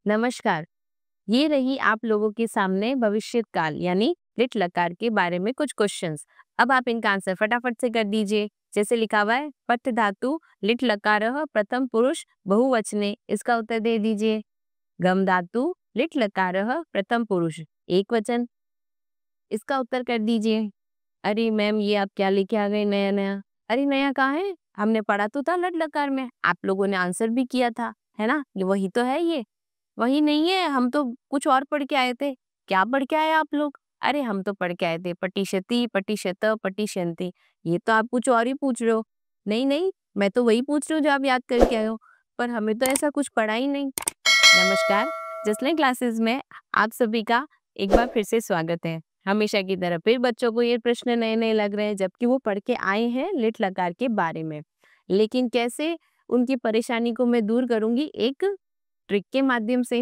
नमस्कार। ये रही आप लोगों के सामने भविष्यत काल यानी लिट लकार के बारे में कुछ क्वेश्चंस। अब आप इनका आंसर फटाफट से कर दीजिए। जैसे लिखा हुआ है पठ धातु लिट लकारः प्रथम पुरुष बहुवचने, इसका उत्तर दे दीजिए। गम धातु लिट लकारः प्रथम पुरुष एक वचन, इसका उत्तर कर दीजिए। अरे मैम ये आप क्या लेके आ गए नया नया? अरे नया कहाँ है, हमने पढ़ा तो था लट लकार में, आप लोगों ने आंसर भी किया था, है ना? ये वही तो है ये। वही नहीं है, हम तो कुछ और पढ़ के आए थे। क्या पढ़ के आए आप लोग? अरे हम तो पढ़ के आए थे पटिशति, पटिशत, पटिशन्ति। ये तो आप कुछ और ही पूछ रहे हो। नहीं नहीं, मैं तो वही पूछ रही हूँ जो आप याद करके आए हो, पर हमें तो ऐसा कुछ पढ़ा ही नहीं। नमस्कार, जसलिन क्लासेस में आप सभी का एक बार फिर से स्वागत है। हमेशा की तरह फिर बच्चों को ये प्रश्न नए नए लग रहे हैं, जबकि वो पढ़ के आए हैं लिट लकार के बारे में। लेकिन कैसे उनकी परेशानी को मैं दूर करूंगी एक ट्रिक के माध्यम से।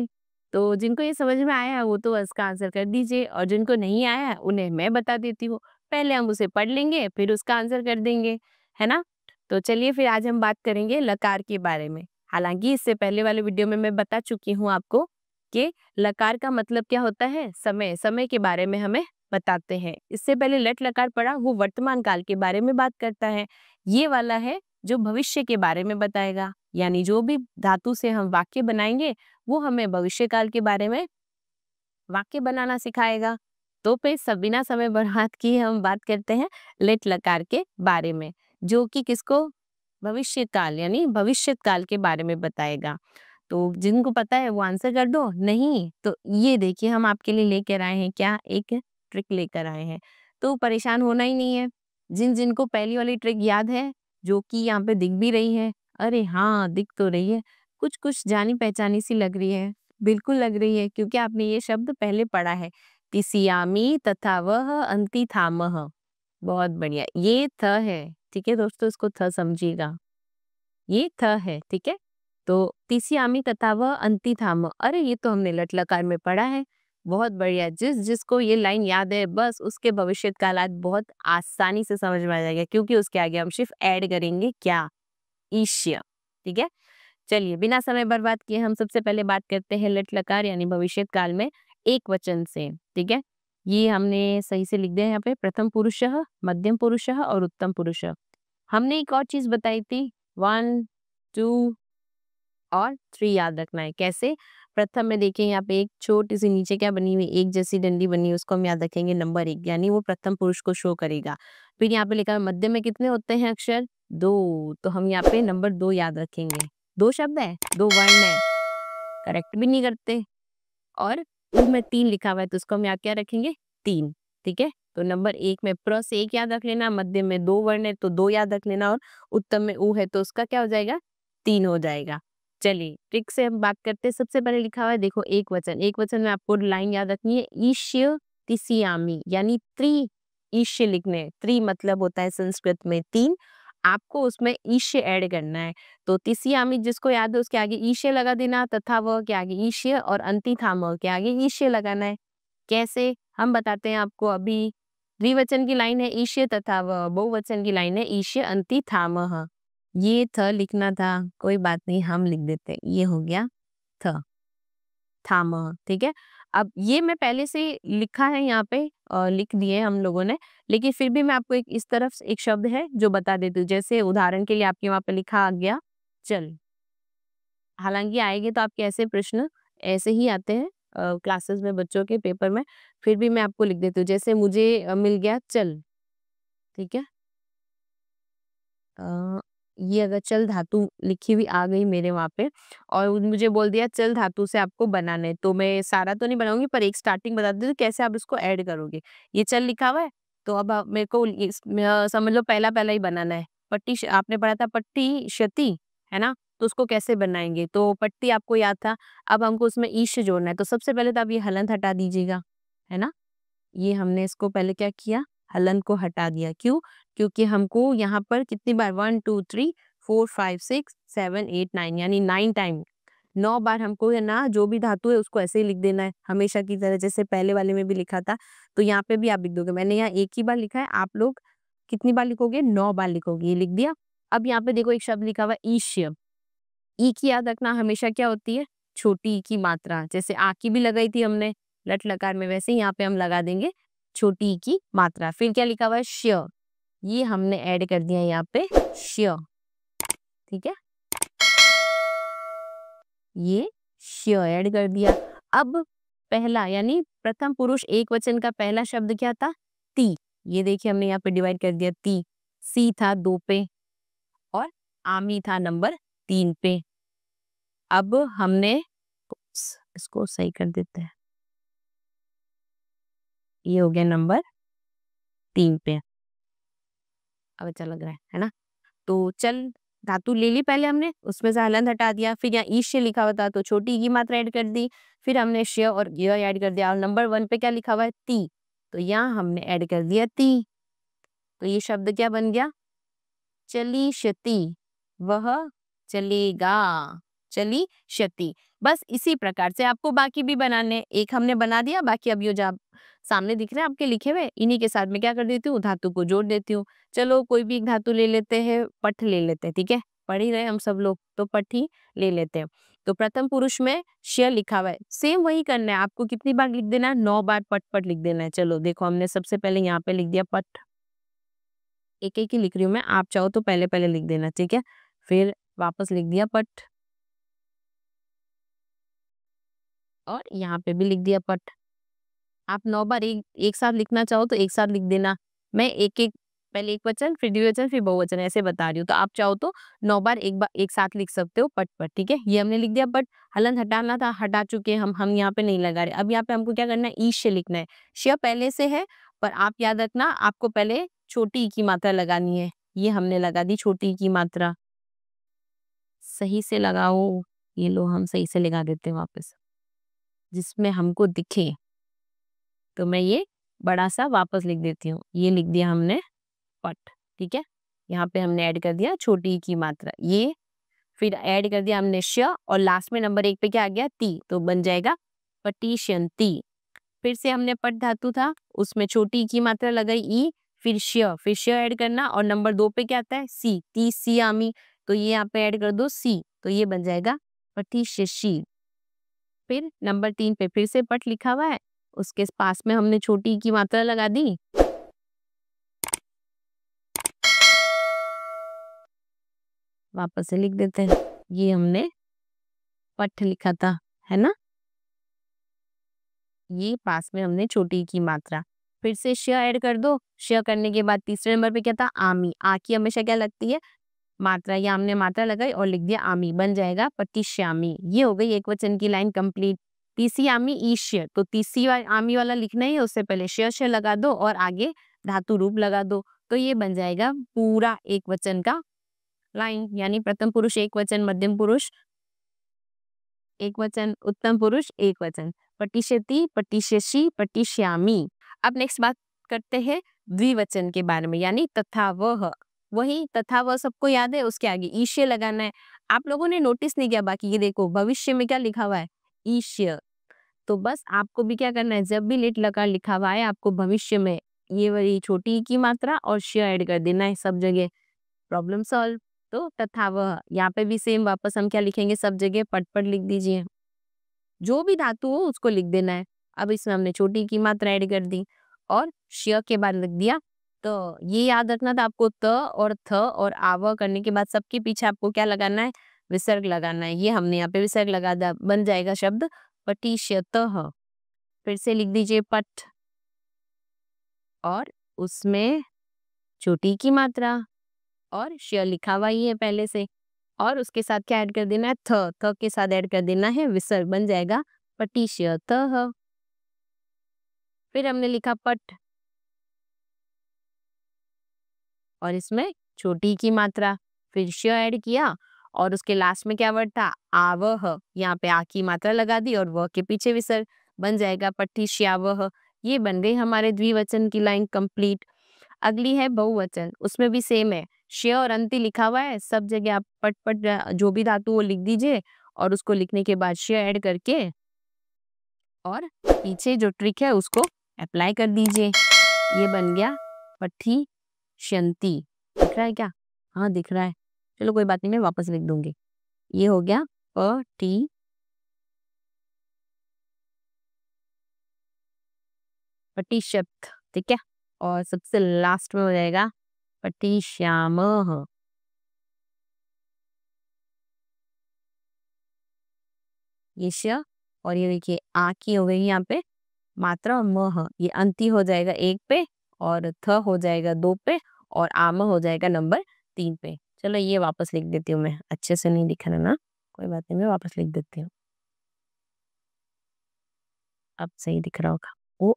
तो जिनको ये समझ में आया है वो तो इसका आंसर कर दीजिए, और जिनको नहीं आया है उन्हें मैं बता देती हूँ। पहले हम उसे पढ़ लेंगे फिर उसका आंसर कर देंगे, है ना? तो चलिए फिर आज हम बात करेंगे लकार के बारे में। हालांकि इससे पहले वाले वीडियो में मैं बता चुकी हूँ आपको कि लकार का मतलब क्या होता है। समय, समय के बारे में हमें बताते हैं। इससे पहले लट लकार पढ़ा वो वर्तमान काल के बारे में बात करता है। ये वाला है जो भविष्य के बारे में बताएगा, यानी जो भी धातु से हम वाक्य बनाएंगे वो हमें भविष्य काल के बारे में वाक्य बनाना सिखाएगा। तो फिर सब बिना समय बर्बाद किए हम बात करते हैं लिट लकार के बारे में, जो कि किसको, भविष्य काल यानी भविष्यत काल के बारे में बताएगा। तो जिनको पता है वो आंसर कर दो, नहीं तो ये देखिए हम आपके लिए लेकर आए हैं क्या, एक ट्रिक लेकर आए हैं। तो परेशान होना ही नहीं है। जिन जिनको पहली वाली ट्रिक याद है, जो कि यहाँ पे दिख भी रही है, अरे हाँ दिख तो रही है, कुछ कुछ जानी पहचानी सी लग रही है। बिल्कुल लग रही है, क्योंकि आपने ये शब्द पहले पढ़ा है, तिसियामी तथा वह अंति थामह। बहुत बढ़िया, ये थ है, ठीक है दोस्तों, इसको थ समझिएगा, ये थ है, ठीक है। तो तिसियामी तथा वह अंति थामह, अरे ये तो हमने लट लकार में पढ़ा है। बहुत बढ़िया, जिस जिसको ये लाइन याद है बस उसके भविष्यत काल आज बहुत आसानी से समझ में आ जाएगा, क्योंकि उसके आगे हम सिर्फ ऐड करेंगे क्या, ईश्य, ठीक है। चलिए बिना समय बर्बाद किए हम सबसे पहले बात करते हैं लट लकार यानी भविष्यत काल में एक वचन से, ठीक है। ये हमने सही से लिख दिया यहाँ पे, प्रथम पुरुषः, मध्यम पुरुषः और उत्तम पुरुषः। हमने एक और चीज बताई थी, 1, 2 और 3 याद रखना है। कैसे? प्रथम में देखिए यहाँ पे एक छोटी सी नीचे क्या बनी हुई, एक जैसी डंडी बनी है, उसको हम याद रखेंगे नंबर 1, यानी वो प्रथम पुरुष को शो करेगा। फिर यहाँ पे लिखा है मध्य में कितने होते हैं अक्षर, 2, तो हम यहाँ पे नंबर 2 याद रखेंगे। 2 शब्द है, 2 वर्ण है, करेक्ट भी नहीं करते। और ऊ में 3 लिखा हुआ है, तो उसको हम यहाँ क्या रखेंगे, 3, ठीक है। तो नंबर 1 में प्र से 1 याद रख लेना, मध्य में 2 वर्ण है तो 2 याद रख लेना, और उत्तम में ऊ है तो उसका क्या हो जाएगा, 3 हो जाएगा। चलिए ट्रिक से हम बात करते हैं। सबसे पहले लिखा हुआ है देखो एक वचन, एक वचन में आपको लाइन याद रखनी है, ईश्य तिसियामी, यानी त्रि ईश्य लिखने हैं। त्रि मतलब होता है संस्कृत में 3, आपको उसमें ईश्य ऐड करना है। तो तिसियामी जिसको याद है उसके आगे ईश्य लगा देना, तथा वह के आगे ईश्य, और अंति थामह के आगे ईश्य लगाना है। कैसे, हम बताते हैं आपको अभी। द्विवचन की लाइन है ईश्य तथा वह, बहुवचन की लाइन है ईश्य अंति थामह। ये थ लिखना था, कोई बात नहीं हम लिख देते, ये हो गया थ, थामह, ठीक है। अब ये मैं पहले से लिखा है यहाँ पे, लिख दिए हम लोगों ने, लेकिन फिर भी मैं आपको एक इस तरफ एक शब्द है जो बता देती हूँ। जैसे उदाहरण के लिए आपके वहां पे लिखा आ गया चल। हालांकि आएंगे तो आपके ऐसे प्रश्न ऐसे ही आते हैं क्लासेस में बच्चों के पेपर में, फिर भी मैं आपको लिख देती हूँ। जैसे मुझे मिल गया चल, ठीक है। अ, ये अगर चल धातु लिखी हुई आ गई मेरे वहाँ पे, और मुझे बोल दिया चल धातु से आपको बनाना है, तो मैं सारा तो नहीं बनाऊंगी पर एक स्टार्टिंग बता देती हूँ कैसे आप इसको ऐड करोगे। ये चल लिखा हुआ है, तो अब मेरे को समझ लो पहला पहला ही बनाना है। पट्टी आपने पढ़ा था पट्टी क्षति, है ना? तो उसको कैसे बनाएंगे, तो पट्टी आपको याद था, अब हमको उसमें ईश जोड़ना है। तो सबसे पहले तो आप ये हलंत हटा दीजिएगा, है ना? ये हमने इसको पहले क्या किया, हलंत को हटा दिया। क्यों? क्योंकि हमको यहाँ पर कितनी बार 1 2 3 4 5 6 7 8 9 यानी 9 टाइम, 9 बार हमको है ना जो भी धातु है उसको ऐसे ही लिख देना है, हमेशा की तरह जैसे पहले वाले में भी लिखा था। तो यहाँ पे भी आप लिख दोगे, मैंने यहाँ एक ही बार लिखा है, आप लोग कितनी बार लिखोगे, 9 बार लिखोगे, ये लिख दिया। अब यहाँ पे देखो एक शब्द लिखा हुआ है ईश्य, ई की याद रखना हमेशा क्या होती है, छोटी की मात्रा, जैसे आ की भी लगाई थी हमने लट लकार में, वैसे यहाँ पे हम लगा देंगे छोटी की मात्रा। फिर क्या लिखा हुआ है श्य, ये हमने ऐड कर दिया यहाँ पे श्य, ठीक है, ये श्य ऐड कर दिया। अब पहला यानी प्रथम पुरुष एक वचन का पहला शब्द क्या था, ती, ये देखिए हमने यहाँ पे डिवाइड कर दिया, ती, सी था 2 पे और आमी था नंबर 3 पे। अब हमने इसको सही कर देते हैं, ये हो गया नंबर 3 पे। अब अच्छा लग रहा है ना। तो चल धातु ले ली पहले हमने, उसमें से हलंत हटा दिया, फिर यहाँ ईश्य लिखा हुआ था तो छोटी की मात्रा ऐड कर दी, फिर हमने श और य ऐड कर दिया, और नंबर 1 पे क्या लिखा हुआ है ती, तो यहाँ हमने ऐड कर दिया ती। तो ये शब्द क्या बन गया, चली शती, वह चलेगा, चली शती। बस इसी प्रकार से आपको बाकी भी बनाने, एक हमने बना दिया, बाकी अब ये जो आप सामने दिख रहे हैं आपके लिखे हुए, इन्हीं के साथ में क्या कर देती हूँ, धातु को जोड़ देती हूँ। चलो कोई भी एक धातु ले लेते हैं, पठ ले लेते हैं, ठीक है, पढ़ ही रहे हम सब लोग तो पठ ही ले लेते हैं। तो प्रथम पुरुष में श लिखा हुआ है, सेम वही करना है आपको, कितनी बार लिख देना है, 9 बार पट पट लिख देना है। चलो देखो हमने सबसे पहले यहाँ पे लिख दिया पट, एक एक ही लिख रही हूँ मैं, आप चाहो तो पहले पहले लिख देना, ठीक है, फिर वापस लिख दिया पट, और यहाँ पे भी लिख दिया पट। आप 9 बार एक साथ लिखना चाहो तो एक साथ लिख देना, मैं एक एक पहले एक वचन फिर द्विवचन फिर बहुवचन ऐसे बता रही हूँ, तो आप चाहो तो 9 बार एक साथ लिख सकते हो पट पट, ठीक है। ये हमने लिख दिया पट, हलंत हटाना था, हटा चुके हम यहाँ पे नहीं लगा रहे। अब यहाँ पे हमको क्या करना है, ईश लिखना है, श पहले से है, पर आप याद रखना आपको पहले छोटी की मात्रा लगानी है, ये हमने लगा दी छोटी की मात्रा, सही से लगाओ, ये लो हम सही से लगा देते हैं वापस, जिसमें हमको दिखे, तो मैं ये बड़ा सा वापस लिख देती हूँ, ये लिख दिया हमने पट, ठीक है। यहाँ पे हमने ऐड कर दिया छोटी की मात्रा, ये फिर ऐड कर दिया हमने श, और लास्ट में नंबर 1 पे क्या आ गया ती, तो बन जाएगा पटिशन्ति। फिर से हमने पट धातु था, उसमें छोटी की मात्रा लगाई ई, फिर श ऐड करना, और नंबर 2 पे क्या आता है सी, ती सी आमी, तो ये यहाँ पे ऐड कर दो सी, तो ये बन जाएगा पटिशशी। फिर नंबर 3 पे फिर से पट लिखा हुआ है, उसके पास में हमने छोटी की मात्रा लगा दी, वापस से लिख देते हैं, ये हमने पट लिखा था, है ना, ये पास में हमने छोटी की मात्रा, फिर से श ऐड कर दो, श करने के बाद तीसरे नंबर पे क्या था आमी, आ की हमेशा क्या लगती है मात्रा, या हमने मात्रा लगाई और लिख दिया आमी, बन जाएगा पटिश्यामी। ये हो गई एक वचन की लाइन कंप्लीट। तीसरी आमी ईश्य, तो तीसरी आमी वाला लिखना ही है, उससे पहले श लगा दो और आगे धातु रूप लगा दो, तो ये बन जाएगा पूरा एक वचन का लाइन, यानी प्रथम पुरुष एक वचन, मध्यम पुरुष एक वचन, उत्तम पुरुष एक वचन, पटिष्यति, पटिष्यसि, पटिष्यामि। अब नेक्स्ट बात करते हैं द्विवचन के बारे में, यानी तथा वह, वही तथा वह सबको याद है, उसके आगे ईश्य लगाना है। आप लोगों ने नोटिस नहीं किया, बाकी ये देखो भविष्य में क्या लिखा हुआ है ईश्य, तो बस आपको भी क्या करना है, जब भी लिट लकार लिखा हुआ है आपको भविष्य में ये वाली छोटी की मात्रा और श ऐड कर देना है सब जगह, प्रॉब्लम सॉल्व। तो तथा वह, यहाँ पे भी सेम वापस हम क्या लिखेंगे, सब जगह पट पट लिख दीजिए, जो भी धातु हो उसको लिख देना है। अब इसमें हमने छोटी की मात्रा ऐड कर दी और श के बाद लिख दिया, तो ये याद रखना था आपको, त और थ और आव करने के बाद सबके पीछे आपको क्या लगाना है, विसर्ग लगाना है। ये हमने यहाँ पे विसर्ग लगा दिया, बन जाएगा शब्द पटिष्यतः। फिर से लिख दीजिए पट, और उसमें छोटी की मात्रा और श लिखा हुआ ही है पहले से, और उसके साथ क्या ऐड कर देना है, थ के साथ ऐड कर देना है विसर्ग, बन जाएगा पटिष्यतः। फिर हमने लिखा पट, और इसमें छोटी की मात्रा, फिर श ऐड किया, और उसके लास्ट में क्या वर्ड था आवह, यहाँ पे आ की मात्रा लगा दी और वह के पीछे विसर्ग, बन जाएगा पटिष्यावह। ये बन गई हमारे द्विवचन की लाइन कंप्लीट। अगली है बहुवचन, उसमें भी सेम है, श और अंति लिखा हुआ है, सब जगह आप पट पट जो भी धातु वो लिख दीजिए, और उसको लिखने के बाद श ऐड करके और पीछे जो ट्रिक है उसको अप्लाई कर दीजिए, ये बन गया पठिष्यन्ति। दिख रहा है क्या, हाँ दिख रहा है, चलो कोई बात नहीं, मैं वापस लिख दूंगी, ये हो गया पठिष्यन्ति। प्रतिशत, ठीक है। और सबसे लास्ट में हो जाएगा प्रतिश्यामः। ये श और ये देखिए आ की हो गई यहाँ पे मात्रा, और मह ये अंति हो जाएगा 1 पे, और थ हो जाएगा 2 पे, और आम हो जाएगा नंबर 3 पे। चलो ये वापस लिख देती हूँ मैं, अच्छे से नहीं दिख रहा ना, कोई बात नहीं, मैं वापस लिख देती हूँ। अब सही दिख रहा होगा। ओ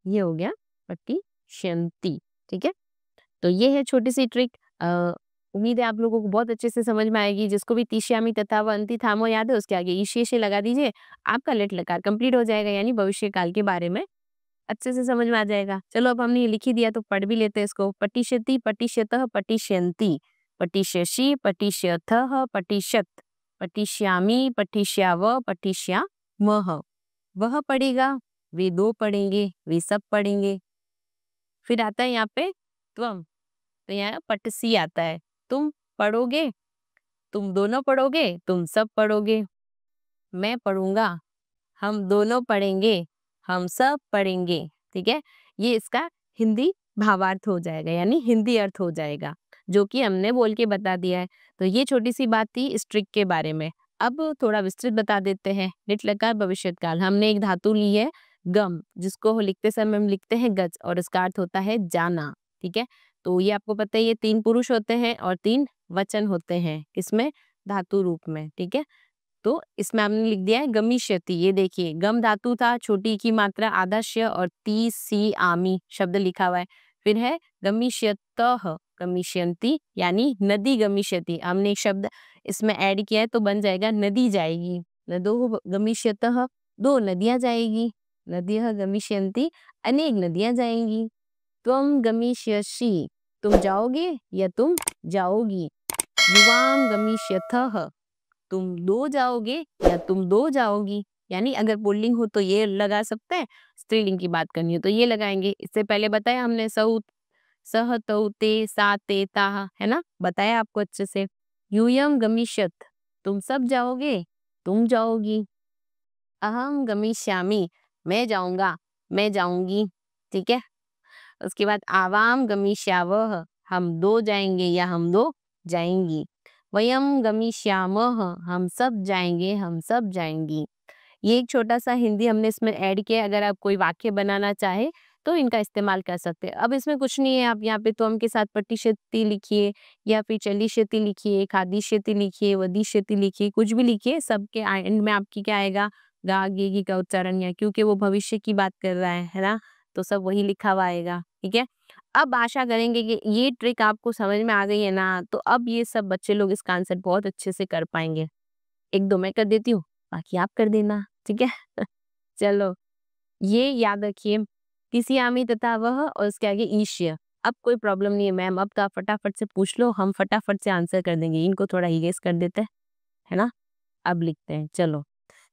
ये हो गया पटिष्यन्ति, ठीक है। तो ये है छोटी सी ट्रिक। उम्मीद है आप लोगों को बहुत अच्छे से समझ में आएगी। जिसको भी तिष्यामि तथा व अंति थामो याद है, उसके आगे ईशेषे लगा दीजिए, आपका लिट लकार कंप्लीट हो जाएगा, यानी भविष्य काल के बारे में अच्छे से समझ में आ जाएगा। चलो अब हमने ये लिख ही दिया तो पढ़ भी लेते हैं इसको। पटिष्यति, पटिष्यतः, पटिष्यन्ति, पटिष्यसि, पटिष्यथः, पटिष्यत, पटिष्यामि, पटिष्याव, पटिष्यामः। वह पढ़ेगा, वे दो पढ़ेंगे, वे सब पढ़ेंगे। फिर आता है यहाँ पे त्वम, तो यहाँ पटसी आता है। तुम पढ़ोगे, तुम दोनों पढ़ोगे, तुम सब पढ़ोगे। मैं पढ़ूंगा, हम दोनों पढ़ेंगे, हम सब पढ़ेंगे, ठीक है। ये इसका हिंदी भावार्थ हो जाएगा, यानी हिंदी अर्थ हो जाएगा, जो कि हमने बोल के बता दिया है। तो ये छोटी सी बात थी इस ट्रिक के बारे में। अब थोड़ा विस्तृत बता देते हैं। लिट लकार भविष्यत काल, हमने एक धातु ली है गम, जिसको लिखते समय हम लिखते हैं गज, और इसका अर्थ होता है जाना, ठीक है। तो ये आपको पता है, ये 3 पुरुष होते हैं और 3 वचन होते हैं, किसमें, धातु रूप में, ठीक है। तो इसमें आपने लिख दिया है गमिष्यति। ये देखिए गम धातु था, छोटी की मात्रा आधा श और ती सी आमी शब्द लिखा हुआ है। फिर है गमिष्यतः, गमिष्यन्ति, यानी नदी गमिष्यति। हमने एक शब्द इसमें ऐड किया है तो बन जाएगा नदी जाएगी। नदो गमिष्यतः, 2 नदियां जाएगी। नद्यः गमिष्यन्ति, अनेक नदियां जाएंगी। त्वम गमिष्यसि, तुम जाओगे या तुम जाओगी। युवाम गमिष्यथः, तुम 2 जाओगे या तुम 2 जाओगी। यानी अगर पुल्लिंग हो तो ये लगा सकते हैं, स्त्रीलिंग की बात करनी हो तो ये लगाएंगे। इससे पहले बताया हमने सऊ, सह, तौ, ते, सा, ते, ताः, है ना, बताया आपको अच्छे से। यूयम गमिष्यत, तुम सब जाओगे, तुम जाओगी। अहम गमिष्यामि, मैं जाऊंगा, मैं जाऊंगी, ठीक है। उसके बाद आवाम गमिष्यावः, हम 2 जाएंगे या हम 2 जाएंगी। वयम गमिष्यामः, हम सब जाएंगे, हम सब जाएंगी। ये एक छोटा सा हिंदी हमने इसमें ऐड किया है। अगर आप कोई वाक्य बनाना चाहे तो इनका इस्तेमाल कर सकते हैं। अब इसमें कुछ नहीं है, आप यहाँ पे त्वम के साथ पटिष्यति लिखिए, या फिर चलिष्यति लिखिए, खादिष्यति लिखिए, वदिष्यति लिखिए, कुछ भी लिखिए। सबके एंड में आपकी क्या आएगा, गा गे गी का उच्चारण, या क्योंकि वो भविष्य की बात कर रहा है ना, तो सब वही लिखा हुआ आएगा, ठीक है। अब आशा करेंगे कि ये ट्रिक आपको समझ में आ गई है ना, तो अब ये सब बच्चे लोग इसका आंसर बहुत अच्छे से कर पाएंगे। 1-2 मैं कर देती हूँ, बाकी आप कर देना, ठीक है। चलो ये याद रखिए, तिसियामी तथा वह और उसके आगे ईश्य। अब कोई प्रॉब्लम नहीं है मैम, अब तो आप फटाफट से पूछ लो, हम फटाफट से आंसर कर देंगे। इनको थोड़ा गेस कर देते हैं, है ना। अब लिखते हैं, चलो।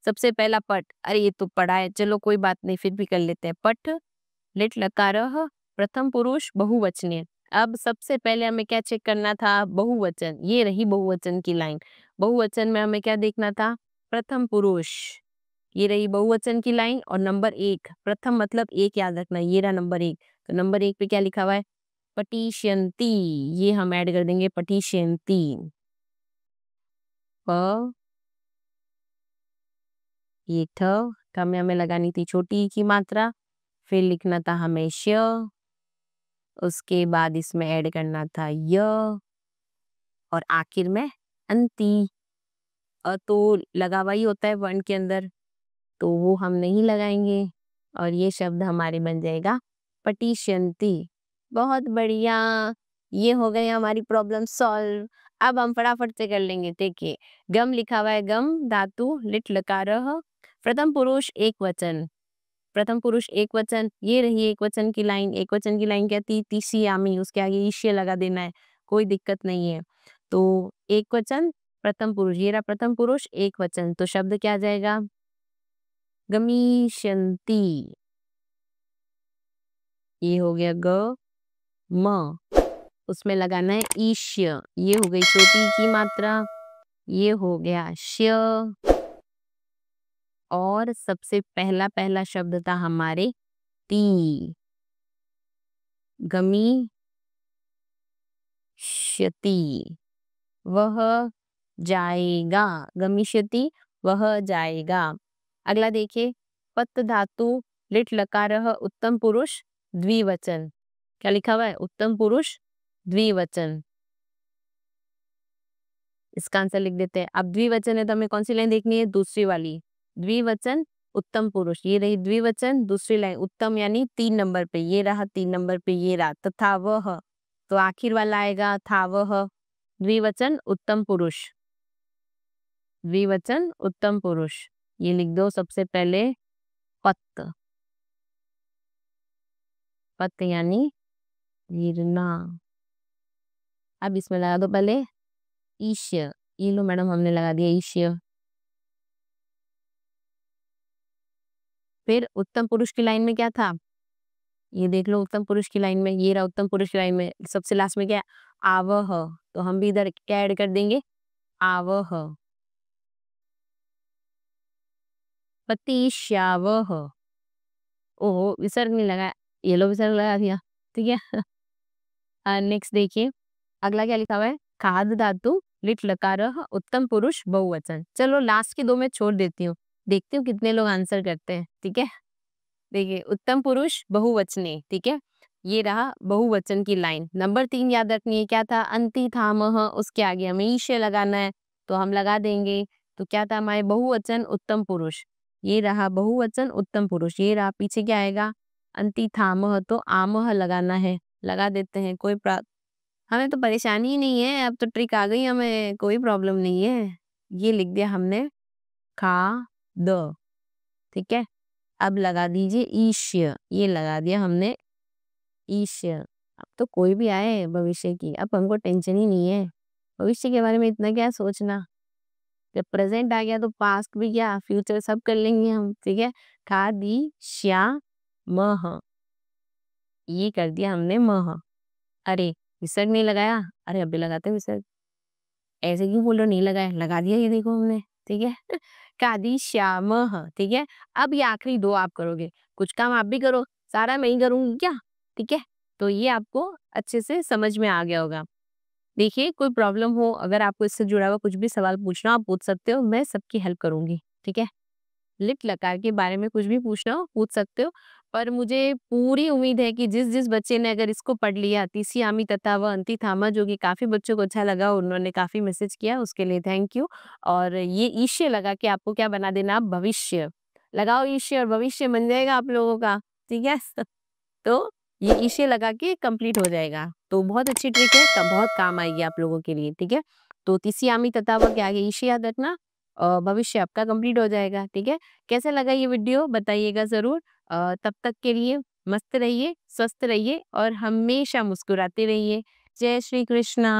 सबसे पहला पट, अरे ये तो पढ़ा है, चलो कोई बात नहीं, फिर भी कर लेते हैं। पट लिट लकारः, प्रथम पुरुष बहुवचनीय। अब सबसे पहले हमें क्या चेक करना था, बहुवचन। ये रही बहुवचन की लाइन। बहुवचन में हमें क्या देखना था, प्रथम पुरुष। ये रही बहुवचन की लाइन, और नंबर 1, प्रथम मतलब 1 याद रखना, ये रहा नंबर 1। तो नंबर 1 पे क्या लिखा हुआ है, पटिष्यन्ति। ये हम ऐड कर देंगे, पटिष्यन्ति। प, ये ठ में हमें लगानी थी छोटी की मात्रा। फिर लिखना था हमें श, उसके बाद इसमें ऐड करना था य, और आखिर में अंति। तो लगा हुआ ही होता है वर्ण के अंदर, तो वो हम नहीं लगाएंगे, और ये शब्द हमारे बन जाएगा पटिष्यन्ति। बहुत बढ़िया, ये हो गई हमारी प्रॉब्लम सॉल्व। अब हम फटाफट से कर लेंगे। देखिए गम लिखा हुआ है, गम धातु लिट लकारः, प्रथम पुरुष एक वचन। प्रथम पुरुष एक वचन, ये रही एक वचन की लाइन। एक वचन की लाइन क्या थी, तिसियामी, उसके आगे ईश्य लगा देना है, कोई दिक्कत नहीं है। तो एक वचन प्रथम पुरुष, ये रहा प्रथम पुरुष एक वचन, तो शब्द क्या आ जाएगा, गमिष्यन्ति। ये हो गया ग म, उसमें लगाना है ईश्य। ये हो गई चोटी की मात्रा, ये हो गया श, और सबसे पहला पहला शब्द था हमारे ती, गमी क्षति, वह जाएगा, गमिष्यति वह जाएगा। अगला देखिए, पत धातु लिट लकारः उत्तम पुरुष द्विवचन। क्या लिखा हुआ है? उत्तम पुरुष द्विवचन। इसका आंसर लिख देते हैं। अब द्विवचन है तो हमें कौन सी लाइन देखनी है? दूसरी वाली। द्विवचन उत्तम पुरुष, ये रही द्विवचन। दूसरी लाइन उत्तम यानी 3 नंबर पे, ये रहा 3 नंबर पे, ये रहा तथा वह, तो आखिर वाला आएगा था वह। द्विवचन उत्तम पुरुष, द्विवचन उत्तम पुरुष। ये लिख दो सबसे पहले पत, पत यानी गिरना। अब इसमें लगा दो पहले ईश्य। ये लो मैडम, हमने लगा दिया ईश्य। फिर उत्तम पुरुष की लाइन में क्या था? ये देख लो उत्तम पुरुष की लाइन में, ये रहा उत्तम पुरुष की लाइन में, सबसे लास्ट में क्या है? आवह। तो हम भी इधर क्या ऐड कर देंगे? आवह। पतिश्यावह। ओहो, विसर्ग नहीं लगा, ये लो विसर्ग लगा दिया। ठीक है। नेक्स्ट देखिए, अगला क्या लिखा हुआ है? खाद धातु लिट लकारः उत्तम पुरुष बहुवचन। चलो लास्ट के 2 मैं छोड़ देती हूँ, देखती हूँ कितने लोग आंसर करते हैं। ठीक है, देखिए उत्तम पुरुष बहुवचने। ठीक है, ये रहा बहुवचन की लाइन। नंबर 3 याद रखनी है, क्या था? अंति थामह, उसके आगे हमें ईश्य लगाना है, तो हम लगा देंगे। तो क्या था हमारे? बहुवचन उत्तम पुरुष। ये रहा बहुवचन उत्तम पुरुष, ये रहा पीछे क्या आएगा? अंति थामह, तो आमह लगाना है, लगा देते हैं। हमें तो परेशानी ही नहीं है, अब तो ट्रिक आ गई, हमें कोई प्रॉब्लम नहीं है। ये लिख दिया हमने खा द। ठीक है, अब लगा दीजिए ईश्य, ये लगा दिया हमने ईश्य। अब तो कोई भी आए भविष्य की, अब हमको टेंशन ही नहीं है। भविष्य के बारे में इतना क्या सोचना, जब प्रेजेंट आ गया तो पास्ट भी क्या फ्यूचर सब कर लेंगे हम। ठीक है, खा दी श्या मह, ये कर दिया हमने मह। अरे विसर्ग नहीं लगाया, अरे अभी लगाते हैं विसर्ग। ऐसे क्यों बोल रहे हो नहीं लगाया? लगा दिया, ये देखो हमने। ठीक है। कादी श्यामः। ठीक है, अब ये आखिरी 2 आप करोगे, कुछ काम आप भी करो, सारा मैं ही करूंगी क्या? ठीक है, तो ये आपको अच्छे से समझ में आ गया होगा। देखिए कोई प्रॉब्लम हो, अगर आपको इससे जुड़ा हुआ कुछ भी सवाल पूछना हो, आप पूछ सकते हो, मैं सबकी हेल्प करूंगी। ठीक है, लिट लकार के बारे में कुछ भी पूछना हो पूछ सकते हो। पर मुझे पूरी उम्मीद है कि जिस जिस बच्चे ने अगर इसको पढ़ लिया, तीसी आमी तथा व अंति थामा, जो कि काफी बच्चों को अच्छा लगा, उन्होंने काफी मैसेज किया, उसके लिए थैंक यू। और ये ईश्य लगा के आपको क्या बना देना? भविष्य। लगाओ ईश्य और भविष्य बन जाएगा आप लोगों का। ठीक है। तो ये ईश्य लगा के कंप्लीट हो जाएगा, तो बहुत अच्छी ट्रिक है, बहुत काम आएगी आप लोगों के लिए। ठीक है, तो तीसी आमी तथा व के आगे ईश्य याद रखना, भविष्य आपका कंप्लीट हो जाएगा। ठीक है, कैसा लगा ये वीडियो बताइएगा ज़रूर। तब तक के लिए मस्त रहिए, स्वस्थ रहिए और हमेशा मुस्कुराते रहिए। जय श्री कृष्णा।